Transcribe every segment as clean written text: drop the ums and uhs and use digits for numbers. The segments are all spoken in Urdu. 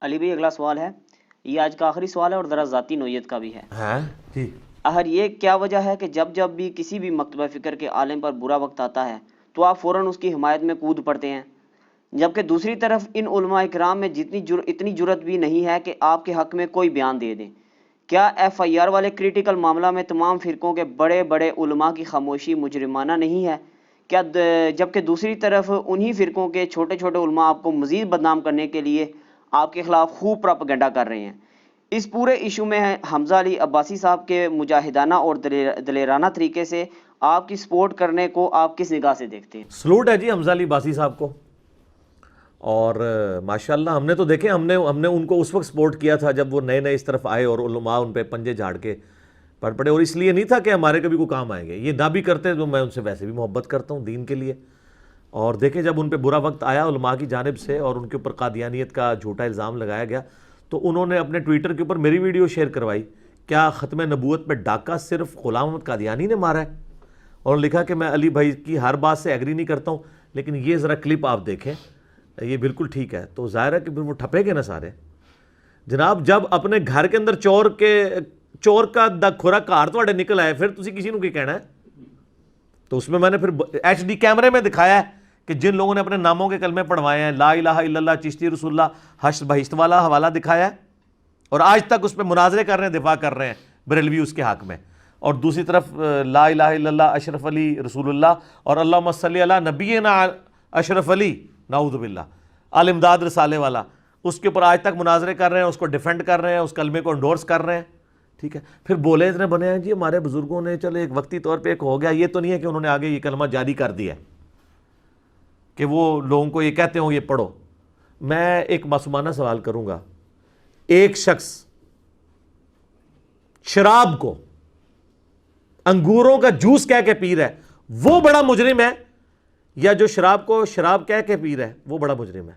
علی بھائی اگلا سوال ہے، یہ آج کا آخری سوال ہے اور ذرا ذاتی نوعیت کا بھی ہے۔ ہاں جی یہ کیا وجہ ہے کہ جب بھی کسی بھی مکتبہ فکر کے عالم پر برا وقت آتا ہے تو آپ فوراً اس کی حمایت میں کود پڑتے ہیں، جبکہ دوسری طرف ان علماء کرام میں اتنی جرت بھی نہیں ہے کہ آپ کے حق میں کوئی بیان دے دیں؟ کیا ایف آئی آر والے کریٹیکل معاملہ میں تمام فرقوں کے بڑے بڑے علماء کی خاموشی مجرمانہ نہیں ہے؟ جبکہ دوسری طرف انہی فرقوں کے چھوٹے چھوٹے علماء آپ کو مزید بدنام کرنے کے لیے آپ کے خلاف خوب پراپیگنڈا کر رہے ہیں؟ اس پورے ایشو میں حمزہ علی عباسی صاحب کے مجاہدانہ اور دلیرانہ طریقے سے آپ کی سپورٹ کرنے کو آپ کس نگاہ سے دیکھتے ہیں؟ سلوٹ ہے جی حمزہ علی عباسی صاحب کو، اور ماشاءاللہ ہم نے تو دیکھیں، ہم نے ان کو اس وقت سپورٹ کیا تھا جب وہ نئے اس طرف آئے اور علماء ان پہ پنجے جھاڑ کے پڑ پڑے، اور اس لیے نہیں تھا کہ ہمارے کبھی کوئی کام آئیں گے، یہ نہ بھی کرتے تو میں ان سے ویسے بھی محبت کرتا ہوں دین کے لیے۔ اور دیکھیں جب ان پہ برا وقت آیا علماء کی جانب سے اور ان کے اوپر قادیانیت کا جھوٹا الزام لگایا گیا، تو انہوں نے اپنے ٹویٹر کے اوپر میری ویڈیو شیئر کروائی، کیا ختم نبوت پہ ڈاکہ صرف غلام احمد قادیانی نے مارا ہے؟ اور لکھا کہ میں علی بھائی کی ہر بات سے ایگری نہیں کرتا ہوں، لیکن یہ ذرا کلپ آپ دیکھیں، یہ بالکل ٹھیک ہے۔ تو ظاہر ہے کہ پھر وہ ٹھپے گے نا سارے۔ جناب جب اپنے گھر کے اندر چور کا دا کھورا کار تو نکل آئے، پھر تسی کسی نو کی کہنا ہے؟ تو اس میں نے پھر ایچ ڈی کیمرے میں دکھایا ہے کہ جن لوگوں نے اپنے ناموں کے کلمے پڑھوائے ہیں، لا الہ الا اللہ، چشتی رسول اللہ، حشر بہشت والا حوالہ دکھایا ہے، اور آج تک اس پہ مناظرے کر رہے ہیں، دفاع کر رہے ہیں بریلوی اس کے حق میں۔ اور دوسری طرف لا الہ الا اللہ، اشرف علی رسول اللہ، اور اللہم صلی علی نبینا اشرف علی، نعوذ باللہ، آل امداد رسالے والا، اس کے اوپر آج تک مناظرے کر رہے ہیں، اس کو ڈیفینڈ کر رہے ہیں، اس کلمے کو انڈورس کر رہے ہیں، ٹھیک ہے۔ پھر بولے اتنے بنے ہیں جی ہمارے بزرگوں نے، چلو ایک وقتی طور پہ ایک ہو گیا، یہ تو نہیں ہے کہ انہوں نے آگے یہ کلمہ جاری کر دیا ہے کہ وہ لوگوں کو یہ کہتے ہوں یہ پڑھو۔ میں ایک معصومانہ سوال کروں گا، ایک شخص شراب کو انگوروں کا جوس کہہ کے پی رہا ہے، وہ بڑا مجرم ہے، یا جو شراب کو شراب کہہ کے پی رہا ہے وہ بڑا مجرم ہے؟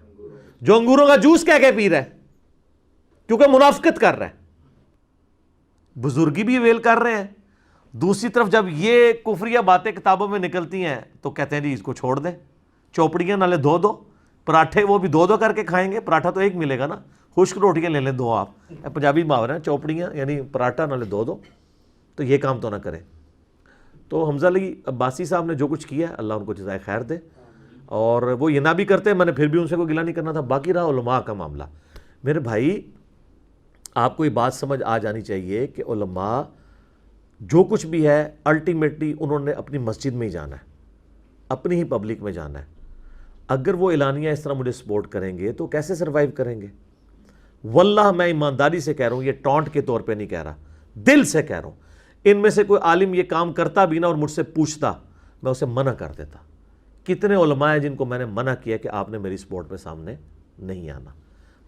جو انگوروں کا جوس کہہ کے پی رہا ہے، کیونکہ منافقت کر رہا ہے، بزرگی بھی ویل کر رہے ہیں۔ دوسری طرف جب یہ کفریہ باتیں کتابوں میں نکلتی ہیں تو کہتے ہیں جی اس کو چھوڑ دیں، چوپڑیاں نالے دو پراٹھے وہ بھی دو کر کے کھائیں گے، پراٹھا تو ایک ملے گا نا، خشک روٹیاں لے لیں دو، آپ پنجابی محاورہ ہیں، چوپڑیاں یعنی پراٹھا نالے دو، تو یہ کام تو نہ کریں۔ تو حمزہ علی عباسی صاحب نے جو کچھ کیا ہے اللہ ان کو جزائے خیر دے، اور وہ یہ نہ بھی کرتے، میں نے پھر بھی ان سے کوئی گلہ نہیں کرنا تھا۔ باقی رہا علماء کا معاملہ، میرے بھائی آپ کو یہ بات سمجھ آ جانی چاہیے کہ علماء جو کچھ بھی ہے الٹیمیٹلی انہوں نے اپنی مسجد میں ہی جانا ہے، اپنی ہی پبلک میں جانا ہے۔ اگر وہ اعلانیہ اس طرح مجھے سپورٹ کریں گے تو کیسے سروائیو کریں گے؟ واللہ میں ایمانداری سے کہہ رہا ہوں، یہ ٹونٹ کے طور پہ نہیں کہہ رہا، دل سے کہہ رہا ہوں، ان میں سے کوئی عالم یہ کام کرتا بھی نا اور مجھ سے پوچھتا، میں اسے منع کر دیتا۔ کتنے علماء ہیں جن کو میں نے منع کیا کہ آپ نے میری سپورٹ پہ سامنے نہیں آنا۔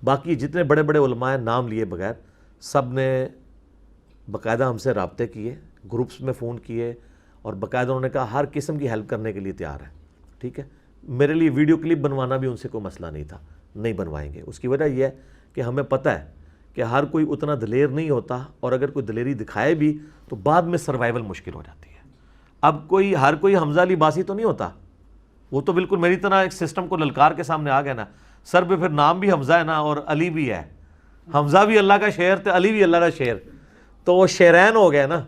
باقی جتنے بڑے بڑے علماء ہیں نام لیے بغیر، سب نے باقاعدہ ہم سے رابطے کیے، گروپس میں فون کیے، اور باقاعدہ انہوں نے کہا ہر قسم کی ہیلپ کرنے کے لیے تیار ہے، ٹھیک ہے۔ میرے لیے ویڈیو کلپ بنوانا بھی ان سے کوئی مسئلہ نہیں تھا، نہیں بنوائیں گے۔ اس کی وجہ یہ ہے کہ ہمیں پتہ ہے کہ ہر کوئی اتنا دلیر نہیں ہوتا، اور اگر کوئی دلیری دکھائے بھی تو بعد میں سروائیول مشکل ہو جاتی ہے۔ اب ہر کوئی حمزہ علی عباسی تو نہیں ہوتا، وہ تو بالکل میری طرح ایک سسٹم کو للکار کے سامنے آ گیا نا، سر پہ پھر نام بھی حمزہ ہے نا اور علی بھی ہے، حمزہ بھی اللہ کا شعر تے علی بھی اللہ کا شعر، تو وہ شعرین ہو گیا نا،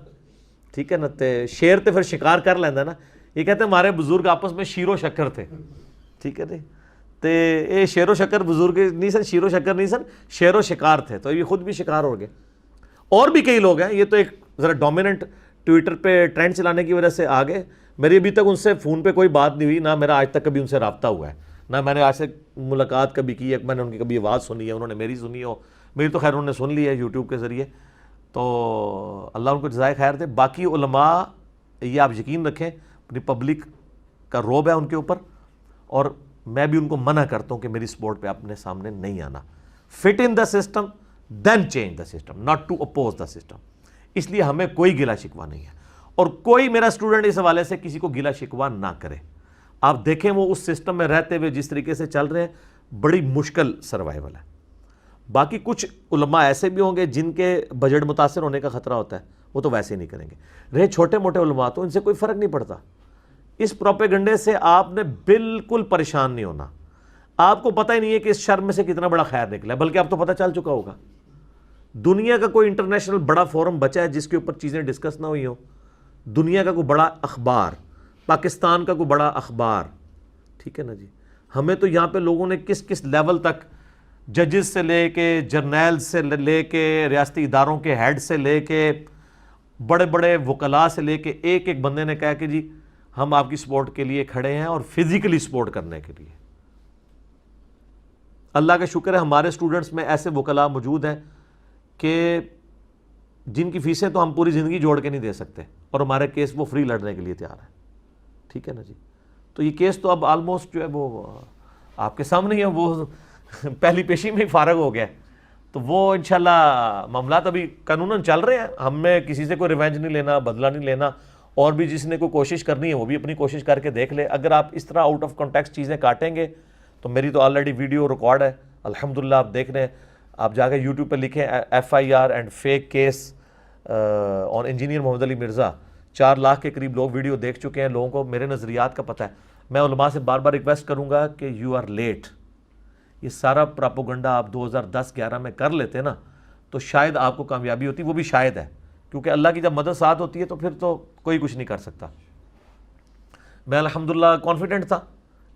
ٹھیک ہے نا، تے شعر تے پھر شکار کر لینا نا۔ یہ کہتے ہیں ہمارے بزرگ آپس میں شیر و شکر تھے، ٹھیک ہے جی، تے اے شیر و شکر بزرگ نہیں سن، شیر و شکر نہیں سن، شعر و شکار تھے، تو یہ خود بھی شکار ہو گئے۔ اور بھی کئی لوگ ہیں، یہ تو ایک ذرا ڈومیننٹ ٹویٹر پہ ٹرینڈ چلانے کی وجہ سے آگے، میری ابھی تک ان سے فون پہ کوئی بات نہیں ہوئی، نہ میرا آج تک کبھی ان سے رابطہ ہوا ہے، نہ میں نے آج سے ملاقات کبھی کی ہے، میں نے ان کی کبھی آواز سنی ہے، انہوں نے میری سنی ہو، میری تو خیر انہوں نے سن لی ہے یوٹیوب کے ذریعے، تو اللہ ان کو جزائے خیر دے۔ باقی علماء یہ آپ یقین رکھیں اپنی پبلک کا روب ہے ان کے اوپر، اور میں بھی ان کو منع کرتا ہوں کہ میری سپورٹ پہ اپنے سامنے نہیں آنا۔ Fit in the system then change the system, not to oppose the system. اس لیے ہمیں کوئی گلہ شکوہ نہیں ہے، اور کوئی میرا اسٹوڈنٹ اس حوالے سے کسی کو گلہ شکوہ نہ کرے۔ آپ دیکھیں وہ اس سسٹم میں رہتے ہوئے جس طریقے سے چل رہے ہیں، بڑی مشکل سروائیول ہے۔ باقی کچھ علماء ایسے بھی ہوں گے جن کے بجٹ متاثر ہونے کا خطرہ ہوتا ہے، وہ تو ویسے ہی نہیں کریں گے۔ رہے چھوٹے موٹے علماء تو ان سے کوئی فرق نہیں پڑتا۔ اس پروپیگنڈے سے آپ نے بالکل پریشان نہیں ہونا۔ آپ کو پتہ ہی نہیں ہے کہ اس شر میں سے کتنا بڑا خیر نکلا ہے، بلکہ اب تو پتہ چل چکا ہوگا۔ دنیا کا کوئی انٹرنیشنل بڑا فورم بچا ہے جس کے اوپر چیزیں ڈسکس نہ ہوئی ہوں؟ دنیا کا کوئی بڑا اخبار، پاکستان کا کوئی بڑا اخبار، ٹھیک ہے نا جی؟ ہمیں تو یہاں پہ لوگوں نے کس کس لیول تک، ججز سے لے کے جرنیل سے لے کے ریاستی اداروں کے ہیڈ سے لے کے بڑے بڑے وکلاء سے لے کے ایک ایک بندے نے کہا کہ جی ہم آپ کی سپورٹ کے لیے کھڑے ہیں، اور فزیکلی سپورٹ کرنے کے لیے۔ اللہ کا شکر ہے ہمارے اسٹوڈنٹس میں ایسے وکلاء موجود ہیں کہ جن کی فیسیں تو ہم پوری زندگی جوڑ کے نہیں دے سکتے، اور ہمارے کیس وہ فری لڑنے کے لیے تیار ہیں، ٹھیک ہے نا جی؟ تو یہ کیس تو اب آلموسٹ جو ہے وہ آپ کے سامنے ہی ہے، وہ پہلی پیشی میں ہی فارغ ہو گیا ہے۔ تو وہ انشاءاللہ معاملات ابھی قانوناً چل رہے ہیں، ہم میں کسی سے کوئی ریونج نہیں لینا، بدلہ نہیں لینا، اور بھی جس نے کوئی کوشش کرنی ہے وہ بھی اپنی کوشش کر کے دیکھ لے۔ اگر آپ اس طرح آؤٹ آف کانٹیکسٹ چیزیں کاٹیں گے تو میری تو آلریڈی ویڈیو ریکارڈ ہے الحمدللہ، آپ دیکھ رہے ہیں، آپ جا کے یوٹیوب پہ لکھیں FIR and fake case on engineer Muhammad Ali Mirza, 4 lakh کے قریب لوگ ویڈیو دیکھ چکے ہیں، لوگوں کو میرے نظریات کا پتہ ہے۔ میں علماء سے بار بار ریکویسٹ کروں گا کہ یو آر لیٹ، یہ سارا پراپوگنڈا آپ 2010-11 میں کر لیتے نا تو شاید آپ کو کامیابی ہوتی، وہ بھی شاید ہے، کیونکہ اللہ کی جب مدد ساتھ ہوتی ہے تو پھر تو کوئی کچھ نہیں کر سکتا۔ میں الحمدللہ کانفیڈنٹ تھا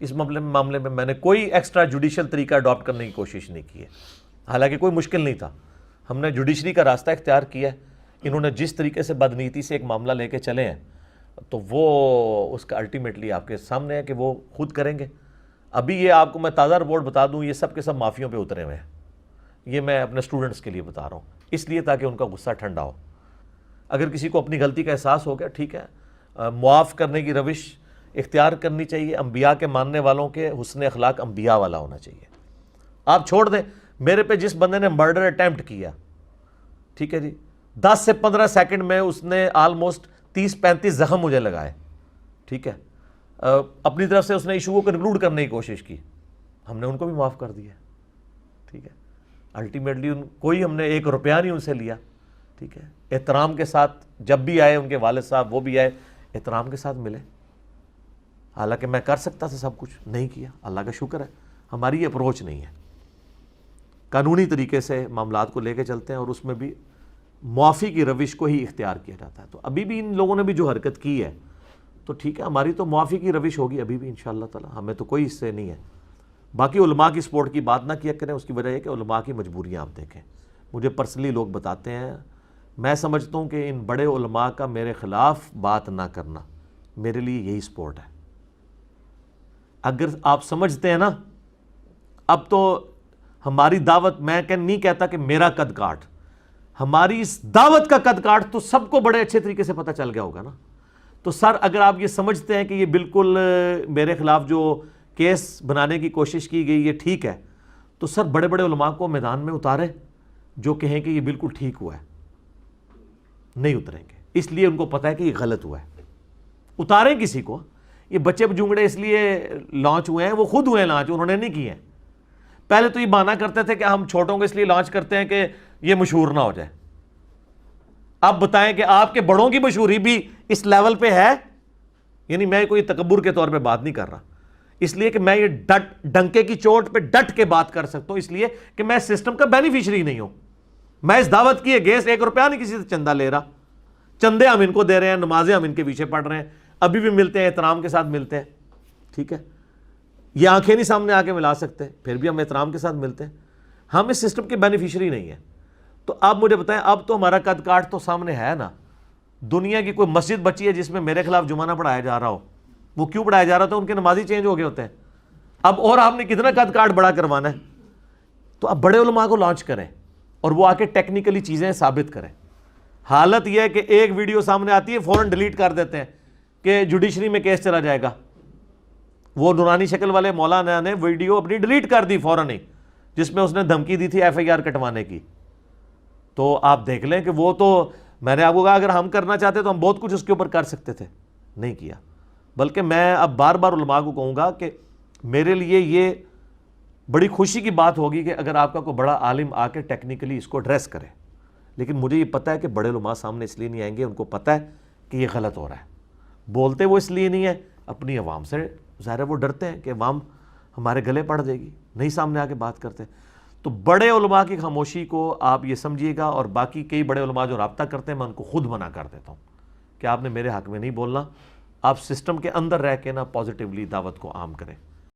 اس معاملے میں، میں نے کوئی ایکسٹرا جوڈیشل طریقہ اڈاپٹ کرنے کی کوشش نہیں کی ہے، حالانکہ کوئی مشکل نہیں تھا۔ ہم نے جوڈیشری کا راستہ اختیار کیا ہے، انہوں نے جس طریقے سے بدنیتی سے ایک معاملہ لے کے چلے ہیں تو وہ اس کا الٹیمیٹلی آپ کے سامنے ہے کہ وہ خود کریں گے۔ ابھی یہ آپ کو میں تازہ رپورٹ بتا دوں، یہ سب کے سب معافیوں پہ اترے ہوئے ہیں، یہ میں اپنے اسٹوڈنٹس کے لیے بتا رہا ہوں، اس لیے تاکہ ان کا غصہ ٹھنڈا ہو۔ اگر کسی کو اپنی غلطی کا احساس ہو گیا، ٹھیک ہے، معاف کرنے کی روش اختیار کرنی چاہیے، انبیاء کے ماننے والوں کے حسن اخلاق انبیاء والا ہونا چاہیے۔ آپ چھوڑ دیں، میرے پہ جس بندے نے مرڈر اٹیمپٹ کیا، ٹھیک ہے جی، 10 سے 15 سیکنڈ میں اس نے آلموسٹ 30-35 زخم مجھے لگائے، ٹھیک ہے، اپنی طرف سے اس نے ایشو کو کنکلوڈ کرنے کی کوشش کی، ہم نے ان کو بھی معاف کر دیا، ٹھیک ہے۔ الٹیمیٹلی کوئی ہم نے 1 روپیہ نہیں ان سے لیا، ٹھیک ہے، احترام کے ساتھ جب بھی آئے ان کے والد صاحب وہ بھی آئے، احترام کے ساتھ ملے، حالانکہ میں کر سکتا تھا سب کچھ، نہیں کیا، اللہ کا شکر ہے ہماری یہ اپروچ نہیں ہے، قانونی طریقے سے معاملات کو لے کے چلتے ہیں، اور اس میں بھی معافی کی روش کو ہی اختیار کیا جاتا ہے۔ تو ابھی بھی ان لوگوں نے بھی جو حرکت کی ہے تو ٹھیک ہے، ہماری تو معافی کی روش ہوگی ابھی بھی انشاءاللہ تعالی، ہمیں تو کوئی اس سے نہیں ہے۔ باقی علماء کی سپورٹ کی بات نہ کیا کریں، اس کی وجہ یہ کہ علماء کی مجبوریاں آپ دیکھیں، مجھے پرسنلی لوگ بتاتے ہیں، میں سمجھتا ہوں کہ ان بڑے علماء کا میرے خلاف بات نہ کرنا میرے لیے یہی سپورٹ ہے۔ اگر آپ سمجھتے ہیں نا، اب تو ہماری دعوت، میں نہیں کہتا کہ میرا قد کاٹ، ہماری اس دعوت کا قد کاٹ تو سب کو بڑے اچھے طریقے سے پتہ چل گیا ہوگا نا۔ تو سر اگر آپ یہ سمجھتے ہیں کہ یہ بالکل میرے خلاف جو کیس بنانے کی کوشش کی گئی یہ ٹھیک ہے، تو سر بڑے بڑے علماء کو میدان میں اتاریں جو کہیں کہ یہ بالکل ٹھیک ہوا ہے، نہیں اتریں گے، اس لیے ان کو پتہ ہے کہ یہ غلط ہوا ہے۔ اتاریں کسی کو، یہ بچے بجونگڑے اس لیے لانچ ہوئے ہیں، وہ خود ہوئے ہیں لانچ، انہوں نے نہیں کیے ہیں۔ پہلے تو یہ بہانہ کرتے تھے کہ ہم چھوٹوں کو اس لیے لانچ کرتے ہیں کہ یہ مشہور نہ ہو جائے۔ اب بتائیں کہ آپ کے بڑوں کی مشہوری بھی اس لیول پہ ہے، یعنی میں کوئی تکبر کے طور پہ بات نہیں کر رہا، اس لیے کہ میں یہ ڈنکے کی چوٹ پہ ڈٹ کے بات کر سکتا ہوں، اس لیے کہ میں سسٹم کا بینیفیشری نہیں ہوں، میں اس دعوت کی اگینسٹ 1 روپیہ نہیں کسی سے چندہ لے رہا، چندے ہم ان کو دے رہے ہیں، نمازیں ہم ان کے پیچھے پڑھ رہے ہیں، ابھی بھی ملتے ہیں، احترام کے ساتھ ملتے ہیں، ٹھیک ہے، یہ آنکھیں نہیں سامنے آ کے ملا سکتے، پھر بھی ہم احترام کے ساتھ ملتے ہیں، ہم اس سسٹم کے بینیفیشری نہیں ہیں۔ تو آپ مجھے بتائیں، اب تو ہمارا قد کاٹ تو سامنے ہے نا، دنیا کی کوئی مسجد بچی ہے جس میں میرے خلاف جمعہ نہ پڑھایا جا رہا ہو، وہ کیوں پڑھایا جا رہا تھا؟ ان کے نمازی چینج ہو گئے ہوتے ہیں، اب اور آپ نے کتنا قد کاٹ بڑا کروانا ہے؟ تو اب بڑے علماء کو لانچ کریں اور وہ آ کے ٹیکنیکلی چیزیں ثابت کریں۔ حالت یہ ہے کہ ایک ویڈیو سامنے آتی ہے فوراً ڈیلیٹ کر دیتے ہیں کہ جوڈیشری میں کیس چلا جائے گا، وہ نورانی شکل والے مولانا نے ویڈیو اپنی ڈیلیٹ کر دی فوراً ہی، جس میں اس نے دھمکی دی تھی FIR کٹوانے کی۔ تو آپ دیکھ لیں کہ وہ تو میں نے آپ کو کہا اگر ہم کرنا چاہتے تو ہم بہت کچھ اس کے اوپر کر سکتے تھے، نہیں کیا۔ بلکہ میں اب بار بار علماء کو کہوں گا کہ میرے لیے یہ بڑی خوشی کی بات ہوگی کہ اگر آپ کا کوئی بڑا عالم آ کے ٹیکنیکلی اس کو ایڈریس کرے، لیکن مجھے یہ پتہ ہے کہ بڑے علماء سامنے اس لیے نہیں آئیں گے، ان کو پتہ ہے کہ یہ غلط ہو رہا ہے، بولتے وہ اس لیے نہیں ہے، اپنی عوام سے ظاہر ہے وہ ڈرتے ہیں کہ عوام ہمارے گلے پڑ جائے گی، نہیں سامنے آ کے بات کرتے. تو بڑے علماء کی خاموشی کو آپ یہ سمجھیے گا، اور باقی کئی بڑے علماء جو رابطہ کرتے ہیں میں ان کو خود منع کر دیتا ہوں کہ آپ نے میرے حق میں نہیں بولنا. آپ سسٹم کے اندر رہ کے نا پازیٹیولی دعوت کو عام کریں.